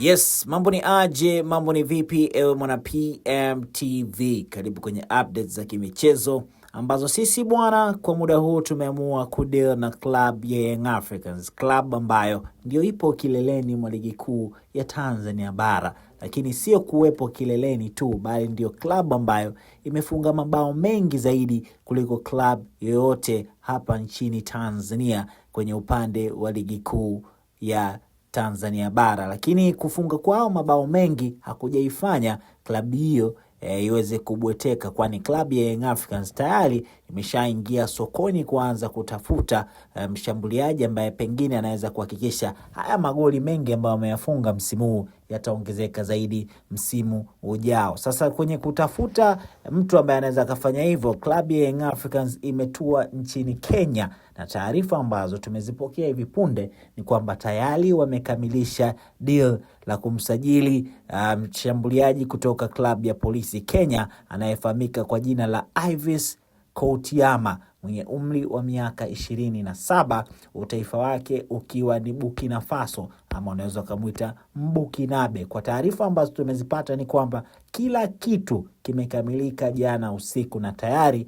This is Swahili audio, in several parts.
Yes, mambo ni aje, mambo ni vipi, ewe mwana PMTV. Karibu kwenye updates za kimichezo ambazo sisi bwana kwa muda huu tumeamua kudeal na club ya Young Africans, club ambayo ndio ipo kileleni mwa ligi kuu ya Tanzania bara. Lakini sio kuwepo kileleni tu, bali ndio club ambayo imefunga mabao mengi zaidi kuliko club yoyote hapa nchini Tanzania kwenye upande wa ligi kuu ya Tanzania bara. Lakini kufunga kwao mabao mengi hakujaifanya klabu hiyo iweze kubweteka, kwani klabu ya Young Africans tayari imeshaingia sokoni kuanza kutafuta mshambuliaji ambaye pengine anaweza kuhakikisha haya magoli mengi ambayo ameyafunga msimu huu yataongezeka zaidi msimu ujao. Sasa kwenye kutafuta mtu ambaye anaweza kufanya hivyo, klabu ya Young Africans imetua nchini Kenya, na taarifa ambazo tumezipokea hivi punde ni kwamba tayari wamekamilisha deal la kumsajili mshambuliaji kutoka klabu ya Polisi Kenya anayefahamika kwa jina la Ivis Koutiama mwenye umri wa miaka 27, utaifa wake ukiwa ni Burkina Faso, ama unaweza kumuita Mbukinabe. Kwa taarifa ambazo tumezipata ni kwamba kila kitu kimekamilika jana usiku, na tayari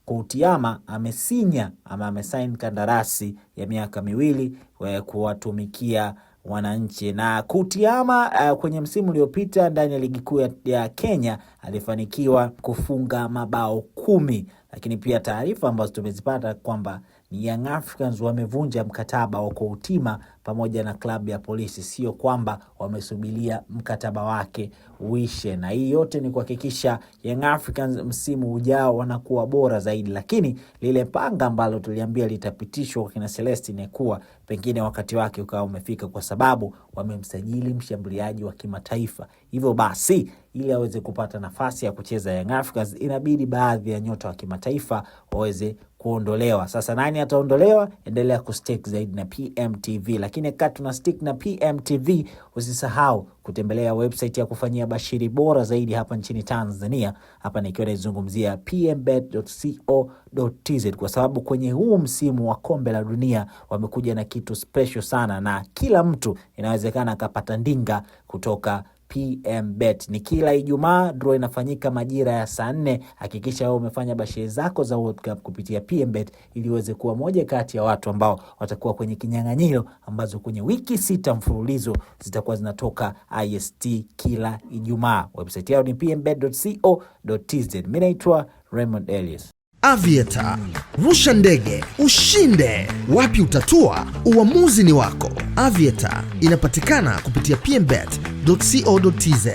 Koutiama amesign kandarasi ya miaka 2 kuwatumikia wananchi. Na Koutiama kwenye msimu uliopita ndani ya ligi kuu ya Kenya alifanikiwa kufunga mabao 10. Lakini pia taarifa ambazo tumezipata kwamba ni Young Africans wamevunja mkataba wa Koutiama pamoja na klabu ya Polisi, sio kwamba wamesubiria mkataba wake uishe. Na hii yote ni kuhakikisha Young Africans msimu ujao wanakuwa bora zaidi. Lakini lile panga ambalo tuliambia litapitishwa kwa kina Celestine kuwa pengine wakati wake ukawa umefika, kwa sababu wamemsajili mshambuliaji wa kimataifa. Hivyo basi ili aweze kupata nafasi ya kucheza Young Africans inabidi baadhi ya nyota wa kimataifa waweze kuondolewa. Sasa nani ataondolewa? Endelea kustick zaidi na PMTV. Lakini kati tuna stick na PMTV, usisahau kutembelea website ya kufanyia bashiri bora zaidi hapa nchini Tanzania. Hapa nikiwa nazungumzia pmbet.co.tz, kwa sababu kwenye huu msimu wa kombe la dunia wamekuja na kitu special sana, na kila mtu inawezekana akapata ndinga kutoka PMBet. Ni kila Ijumaa draw inafanyika majira ya saa 4. Hakikisha wewe umefanya bashiri zako za World Cup kupitia PMBet ili uweze kuwa moja kati ya watu ambao watakuwa kwenye kinyang'anyiro ambazo kwenye wiki 6 mfululizo zitakuwa zinatoka IST kila Ijumaa. Website yao ni pmbet.co.tz. Mimi naitwa Raymond Elias. Aviator, rusha ndege, ushinde. Wapi utatua? Uamuzi ni wako. Aviator inapatikana kupitia pmbet.co.tz.